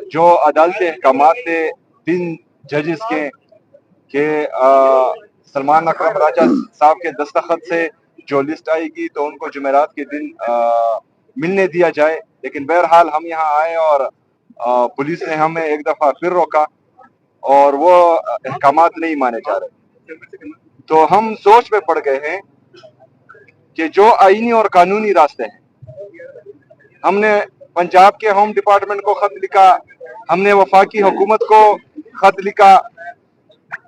जो अदालती अहकामात थे 3 जजेस के सलमान अकरम राजा साहब के दस्तखत से जो लिस्ट आएगी तो उनको जुमेरात के दिन मिलने दिया जाए। लेकिन बहरहाल हम यहाँ आए और पुलिस ने हमें एक दफ़ा फिर रोका और वो अहकामात नहीं माने जा रहे। तो हम सोच में पड़ गए हैं कि जो आईनी और कानूनी रास्ते हैं, हमने पंजाब के होम डिपार्टमेंट को खत लिखा, हमने वफाकी हुकूमत को खत लिखा,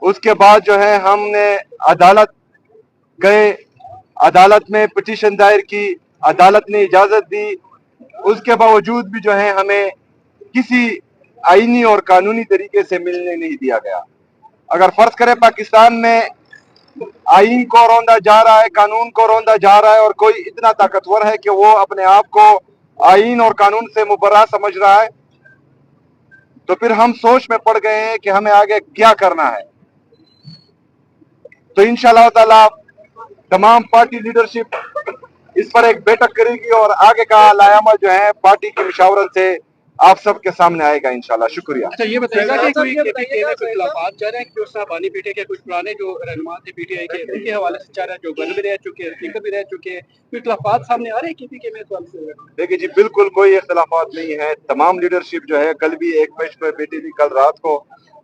उसके बाद जो है हमने अदालत गए, अदालत में पिटीशन दायर की, अदालत ने इजाजत दी। उसके बावजूद भी जो है हमें किसी आईनी और कानूनी तरीके से मिलने नहीं दिया गया। अगर फर्ज करें पाकिस्तान में आईन को रौंदा जा रहा है, कानून को रौंदा जा रहा है और कोई इतना ताकतवर है कि वो अपने आप को आईन और कानून से मुबर्रा समझ रहा है, तो फिर हम सोच में पड़ गए हैं कि हमें आगे क्या करना है। तो इंशाअल्लाह ताला तमाम पार्टी लीडरशिप इस पर एक बैठक करेगी और आगे का लायामल जो है पार्टी की मशावरत से आप सबके सामने आएगा इंशाल्लाह। शुक्रिया। अच्छा, ये बताइएगा कि कोई केपीके में कोई खिलाफात जा रहे हैं कि उस्ताद बानी पीटे के कुछ पुराने जो रहनुमा थे पीटीआई के, उनके हवाले से जा रहे हैं, जो गन भी रह चुके हैं, स्पीकर भी रह चुके हैं, कोई खिलाफात सामने आ रहे हैं केपीके में? देखिए जी, बिल्कुल कोई इख्तिलाफात नहीं है। तमाम लीडरशिप जो है कल भी एक पेश पर बैठी थी, कल रात को,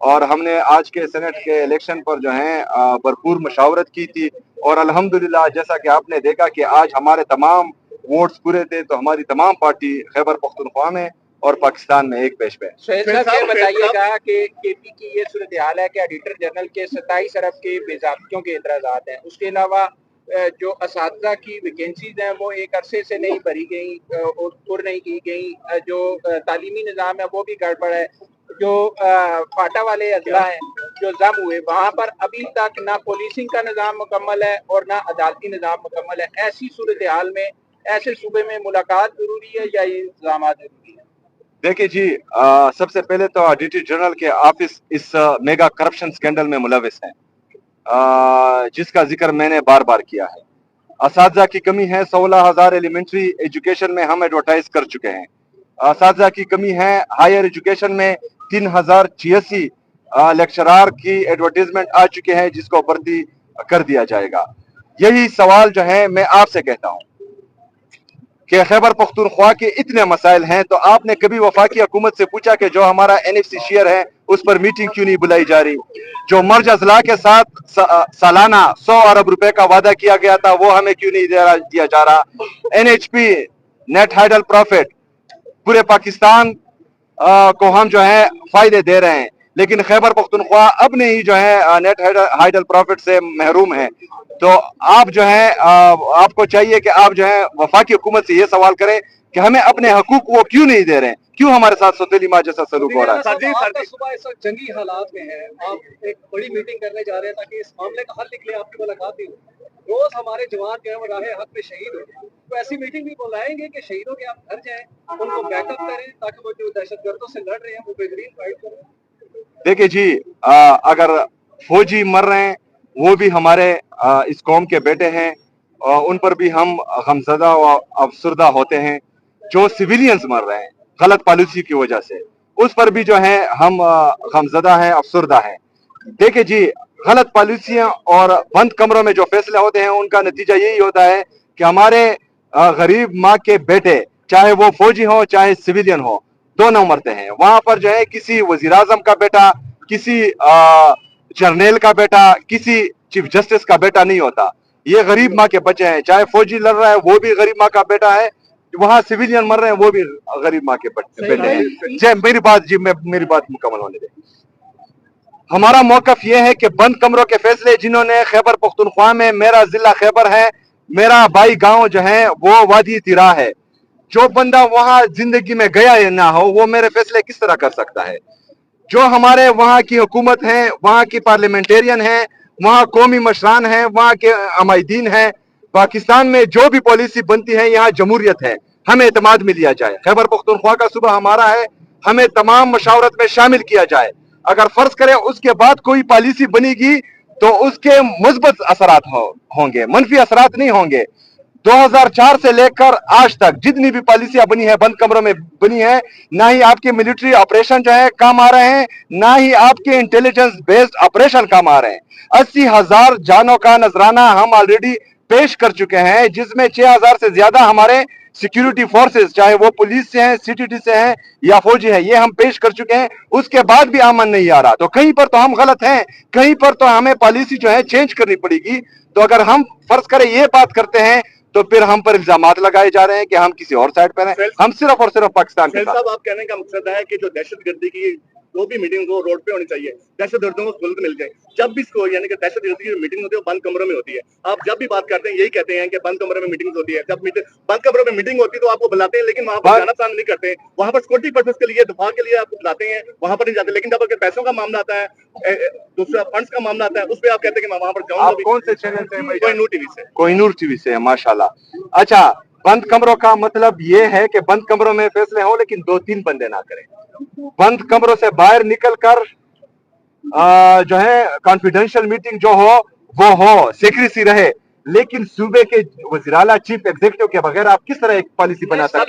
और हमने आज के सेनेट के इलेक्शन पर जो है भरपूर मशावरत की थी और अल्हम्दुलिल्लाह जैसा कि आपने देखा कि आज हमारे तमाम वोट्स पूरे थे, तो हमारी तमाम पार्टी खैबर पख्तूनख्वा में और पाकिस्तान में एक पेश पे। ये बताइएगा कि केपी की ये सूरत हाल है कि ऑडिटर जनरल के 27 अरब के बेज़ाब्तियों के एतराज़ात हैं, उसके अलावा जो असातिज़ा की वैकेंसीज हैं वो एक अरसे से नहीं भरी गई और पुर नहीं की गई, जो तालीमी निज़ाम है वो भी गड़बड़ है, जो फाटा वाले अजला हैं जो जम हुए वहाँ पर अभी तक ना पुलिसिंग का निज़ाम मुकम्मल है और ना अदालती निज़ाम मुकम्मल है। ऐसी सूरत हाल में ऐसे सूबे में मुलाकात जरूरी है या ये इंतजाम जरूरी है? देखिए जी, सबसे पहले तो ऑडिटर जनरल के ऑफिस इस मेगा करप्शन स्कैंडल में मुलविस है, जिसका जिक्र मैंने बार बार किया है। असातिज़ा की कमी है, 16,000 एलिमेंट्री एजुकेशन में हम एडवर्टाइज कर चुके हैं। असातिज़ा की कमी है, हायर एजुकेशन में 3086 लेक्चरार की एडवर्टाइजमेंट आ चुके हैं, जिसको भर्ती कर दिया जाएगा। यही सवाल जो है मैं आपसे कहता हूँ कि खैबर पख्तूनख्वा के इतने मसाइल हैं, तो आपने कभी वफाकी हुकूमत से पूछा कि जो हमारा NFC शेयर है उस पर मीटिंग क्यों नहीं बुलाई जा रही? जो मर्ज अजला के साथ सालाना 100 अरब रुपए का वादा किया गया था वो हमें क्यों नहीं दिया जा रहा? NHP नेट हाइडल प्रॉफिट पूरे पाकिस्तान को हम जो है फायदे दे रहे हैं, लेकिन खैबर पख्तूनख्वा अपने ही जो है नेट हाइडल प्रॉफिट से महरूम है। तो आप जो है आपको चाहिए कि आप जो है वफाकी हुकूमत से ये सवाल करें कि हमें अपने हकूक वो क्यों नहीं दे रहे हैं, क्यों हमारे साथ सौतेली माँ जैसा सलूक हो रहा है। सुबह इस वक्त जंगी हालात में है, आप एक बड़ी मीटिंग करने जा रहे हैं ताकि इस मामले का हल निकले, आपकी मुलाकात भी हो। रोज हमारे जवान जो है वो राहे हक में शहीद हो, तो ऐसी मीटिंग भी बुलाएंगे कि शहीदों के आप घर जाएं, उनको बैकअप करें ताकि वो जो दहशतगर्दों से लड़ रहे हैं वो बेहतरीन फाइट करें। देखिए जी, अगर फौजी मर रहे हैं वो भी हमारे इस कौम के बेटे हैं, उन पर भी हम गमज़दा और अफसरदा होते हैं। जो सिविलियंस मर रहे हैं गलत पॉलिसी की वजह से, उस पर भी जो है हम गमज़दा हैं, अफसरदा हैं। देखिए जी, गलत पॉलिसियां और बंद कमरों में जो फैसले होते हैं उनका नतीजा यही होता है कि हमारे गरीब माँ के बेटे, चाहे वो फौजी हो चाहे सिविलियन हो, दोनों मरते हैं। वहां पर जो है किसी वजीर आजम का बेटा, किसी जर्नल का बेटा, किसी चीफ जस्टिस का बेटा नहीं होता। ये गरीब माँ के बच्चे हैं। चाहे फौजी लड़ रहा है वो भी गरीब माँ का बेटा है, वहां सिविलियन मर रहे हैं वो भी गरीब माँ के बेटे हैं। जय मेरी बात मुकम्मल होने दे। हमारा मौकफ ये है कि बंद कमरों के फैसले जिन्होंने खैबर पख्तूनख्वा में, मेरा जिला खैबर है, मेरा भाई गांव जो है वो वादी तिरा है, जो बंदा वहां जिंदगी में गया या ना हो वो मेरे फैसले किस तरह कर सकता है? जो हमारे वहां की हुकूमत है, वहां की पार्लियामेंटेरियन है, वहां कौमी मशरान है, वहां के अमायदीन है, पाकिस्तान में जो भी पॉलिसी बनती है यहाँ जमहूरियत है, हमें एतमाद में लिया जाए। खैबर पख्तूनख्वा का सूबा हमारा है, हमें तमाम मशावरत में शामिल किया जाए। अगर फर्ज करें उसके बाद कोई पॉलिसी बनेगी तो उसके मुस्बत असरात होंगे, मनफी असरात नहीं होंगे। 2004 से लेकर आज तक जितनी भी पॉलिसियां बनी है बंद कमरों में बनी है, ना ही आपके मिलिट्री ऑपरेशन जो है काम आ रहे हैं, ना ही आपके इंटेलिजेंस बेस्ड ऑपरेशन काम आ रहे हैं। 80,000 जानों का नजराना हम ऑलरेडी पेश कर चुके हैं, जिसमें 6,000 से ज्यादा हमारे सिक्योरिटी फोर्सेस, चाहे वो पुलिस से हैं, सीटीटी से हैं या फौजी हैं, ये हम पेश कर चुके हैं। उसके बाद भी अमन नहीं आ रहा, तो कहीं पर तो हम गलत हैं, कहीं पर तो हमें पॉलिसी जो है चेंज करनी पड़ेगी। तो अगर हम फर्ज करें ये बात करते हैं तो फिर हम पर इल्जामात लगाए जा रहे हैं कि हम किसी और साइड पर हैं। हम सिर्फ और सिर्फ पाकिस्तान के साथ। साहब, आप कहने का मकसद है कि जो दहशतगर्दी की जो भी मीटिंग हो रोड पे होनी चाहिए, दहशतगर्दियों को सहूलत मिल जाए। जब भी यानी कि दहशतगर्दी की मीटिंग होती है वो बंद कमरों में होती है। आप जब भी बात करते हैं यही कहते हैं कि बंद कमरों में मीटिंग होती है। जब बंद कमरों में मीटिंग होती है तो आपको बुलाते हैं, लेकिन वहां पर जाना पसंद नहीं करते। वहां पर सिक्योरिटी पर्पस के लिए, दफा के लिए आपको बुलाते हैं, वहां पर नहीं जाते। लेकिन जब अगर पैसों का मामला आता है, दूसरा फंड्स का मामला आता है, उस पर आप कहते हैं कि मैं वहां पर जाऊंगा। कौन से चैनल से? कोहिनूर टीवी से। कोहिनूर टीवी से, माशाल्लाह। अच्छा, बंद कमरों का मतलब ये है कि बंद कमरों में फैसले हो, लेकिन 2-3 बंदे ना करें। बंद कमरों से बाहर निकलकर जो है कॉन्फिडेंशियल मीटिंग जो हो वो हो, सीक्रेसी रहे, लेकिन सूबे के वज़ीर आला चीफ एग्जीक्यूटिव के बगैर आप किस तरह एक पॉलिसी बना सकते हैं?